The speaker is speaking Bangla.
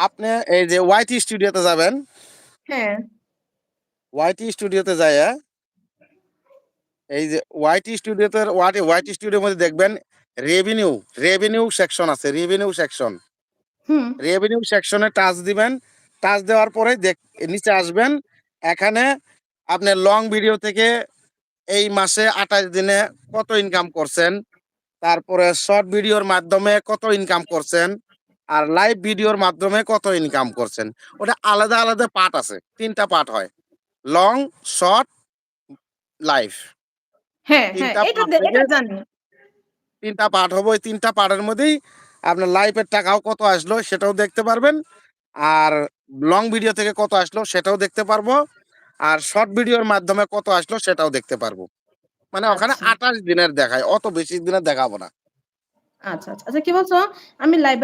আপনি এই যে ওয়াইটি স্টুডিওতে যাবেন। হ্যাঁ। ওয়াইটি স্টুডিওতে যাইয়া এই যে ওয়াইটি স্টুডিওর মধ্যে দেখবেন রেভিনিউ সেকশন আছে। হুম। রেভিনিউ সেকশনে টাচ দিবেন। টাচ দেওয়ার পরে নিচে আসবেন। এখানে আপনার লং ভিডিও থেকে এই মাসে 28 দিনে কত ইনকাম করছেন, তারপরে শর্ট ভিডিওর মাধ্যমে কত ইনকাম করছেন, আর লাইভ ভিডিওর মাধ্যমে কত ইনকাম করছেন। ওটা আলাদা আলাদা পার্ট আছে, 3টা পার্ট হয়, লং, শর্ট, লাইভ। হ্যাঁ, হ্যাঁ, 3টা পার্ট থেকে এটা জানি। 3টা পার্ট হবে। ওই 3টা পার্টের মধ্যেই আপনার লাইভের টাকাও কত আসলো সেটাও দেখতে পারবেন, আর লং ভিডিও থেকে কত আসলো সেটাও দেখতে পারবো, আর শর্ট ভিডিওর মাধ্যমে কত আসলো সেটাও দেখতে পারবো। মানে ওখানে আচ্ছা। 28 দিনের দেখায়, অত বেশি দিনের দেখাবো না। আচ্ছা, আচ্ছা। আচ্ছা, কি বলছো? আমি লাইভে